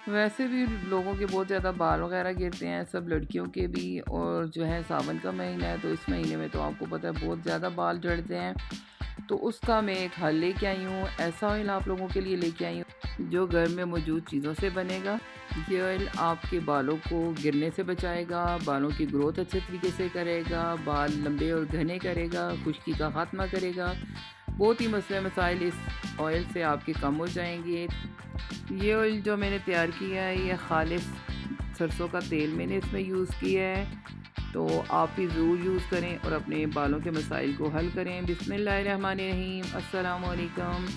वैसे भी लोगों के बहुत ज़्यादा बाल वगैरह गिरते हैं, सब लड़कियों के भी। और जो है सावन का महीना है, तो इस महीने में तो आपको पता है बहुत ज़्यादा बाल झड़ते हैं। तो उसका मैं एक हल लेके आई हूँ, ऐसा ऑयल आप लोगों के लिए लेके आई हूँ जो घर में मौजूद चीज़ों से बनेगा। ये ऑयल आपके बालों को गिरने से बचाएगा, बालों की ग्रोथ अच्छे तरीके से करेगा, बाल लंबे और घने करेगा, खुश्की का खात्मा करेगा। बहुत ही मसले मसाइल इस ऑयल से आपके कम हो जाएंगे। ये ऑयल जो मैंने तैयार किया है, ये खालिस सरसों का तेल मैंने इसमें यूज़ किया है। तो आप भी ज़रूर यूज़ करें और अपने बालों के मसाइल को हल करें। बिस्मिल्लाहिर्रहमानिर्रहीम, अस्सलाम वालेकुम।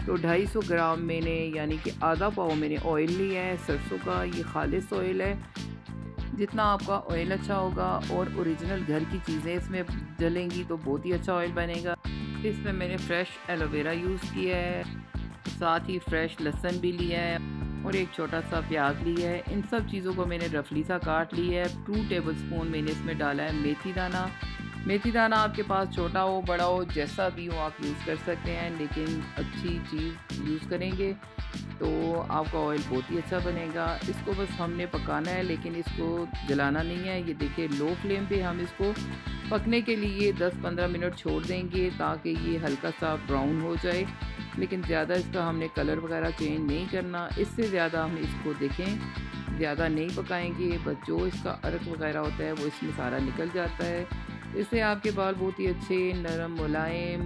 तो 250 ग्राम मैंने यानी कि आधा पाव मैंने ऑयल लिया है सरसों का। ये खालिस ऑयल है। जितना आपका ऑयल अच्छा होगा और ओरिजिनल घर की चीज़ें इसमें डलेंगी तो बहुत ही अच्छा ऑयल बनेगा। इसमें मैंने फ्रेश एलोवेरा यूज़ किया है, साथ ही फ्रेश लहसुन भी लिया है और एक छोटा सा प्याज लिया है। इन सब चीज़ों को मैंने रफली सा काट लिया है। 2 टेबलस्पून मैंने इसमें डाला है मेथी दाना। मेथी दाना आपके पास छोटा हो बड़ा हो जैसा भी हो आप यूज़ कर सकते हैं, लेकिन अच्छी चीज़ यूज़ करेंगे तो आपका ऑयल बहुत ही अच्छा बनेगा। इसको बस हमने पकाना है, लेकिन इसको जलाना नहीं है। ये देखिए लो फ्लेम पे हम इसको पकने के लिए 10-15 मिनट छोड़ देंगे ताकि ये हल्का सा ब्राउन हो जाए। लेकिन ज़्यादा इसका हमने कलर वगैरह चेंज नहीं करना। इससे ज़्यादा हम इसको देखें ज़्यादा नहीं पकाएंगे, बस जो इसका अर्क वगैरह होता है वो इसमें सारा निकल जाता है। इससे आपके बाल बहुत ही अच्छे नरम मुलायम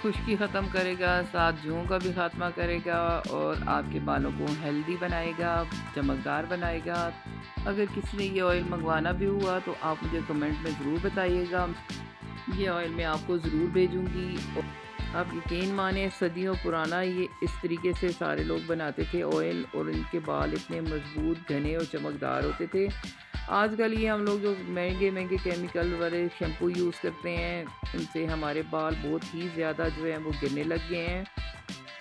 खुश्की ख़त्म करेगा, साथ जुओं का भी खात्मा करेगा और आपके बालों को हेल्दी बनाएगा, चमकदार बनाएगा। अगर किसी ने ये ऑयल मंगवाना भी हुआ तो आप मुझे कमेंट में ज़रूर बताइएगा। ये ऑयल मैं आपको ज़रूर भेजूँगी। आप यकीन माने सदियों पुराना ये इस तरीके से सारे लोग बनाते थे ऑयल, और इनके बाल इतने मजबूत घने और चमकदार होते थे। आजकल ये हम लोग जो महंगे महंगे केमिकल वाले शैम्पू यूज़ करते हैं, इनसे हमारे बाल बहुत ही ज़्यादा जो है वो गिरने लग गए हैं।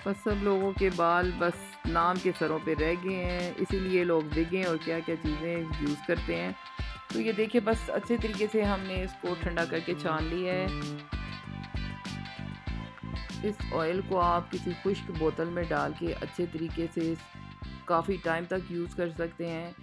बस सब लोगों के बाल बस नाम के सरों पे रह गए हैं, इसीलिए लोग देखें और क्या क्या चीज़ें यूज़ करते हैं। तो ये देखिए बस अच्छे तरीके से हमने इसको ठंडा करके छान लिया है। इस ऑयल को आप किसी खुश्क बोतल में डाल के अच्छे तरीके से काफ़ी टाइम तक यूज़ कर सकते हैं।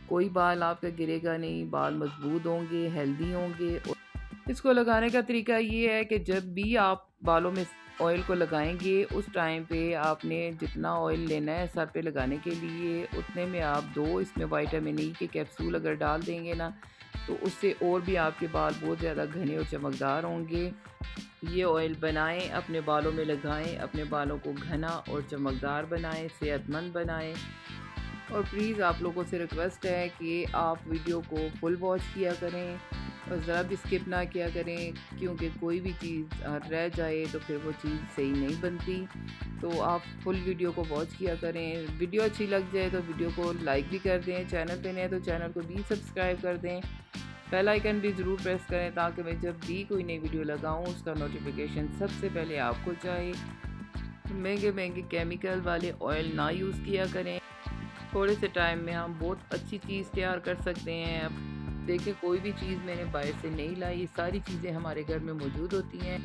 कोई बाल आपका गिरेगा नहीं, बाल मजबूत होंगे, हेल्दी होंगे। और इसको लगाने का तरीका ये है कि जब भी आप बालों में ऑयल को लगाएंगे उस टाइम पे आपने जितना ऑयल लेना है सर पे लगाने के लिए, उतने में आप 2 इसमें विटामिन ई के कैप्सूल अगर डाल देंगे ना, तो उससे और भी आपके बाल बहुत ज़्यादा घने और चमकदार होंगे। ये ऑयल बनाएं, अपने बालों में लगाएं, अपने बालों को घना और चमकदार बनाएं, सेहतमंद बनाएं। और प्लीज़ आप लोगों से रिक्वेस्ट है कि आप वीडियो को फुल वॉच किया करें और ज़रा भी स्किप ना किया करें, क्योंकि कोई भी चीज़ रह जाए तो फिर वो चीज़ सही नहीं बनती। तो आप फुल वीडियो को वॉच किया करें। वीडियो अच्छी लग जाए तो वीडियो को लाइक भी कर दें, चैनल पे नए हैं तो चैनल को भी सब्सक्राइब कर दें, बेल आइकन भी ज़रूर प्रेस करें ताकि मैं जब भी कोई नई वीडियो लगाऊं उसका नोटिफिकेशन सबसे पहले आपको जाए। महंगे महंगे केमिकल वाले ऑयल ना यूज़ किया करें। थोड़े से टाइम में हम बहुत अच्छी चीज़ तैयार कर सकते हैं। अब देखिए कोई भी चीज़ मैंने बाहर से नहीं लाई, ये सारी चीज़ें हमारे घर में मौजूद होती हैं।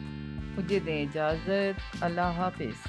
मुझे दें इजाज़त, अल्लाह हाफिज़।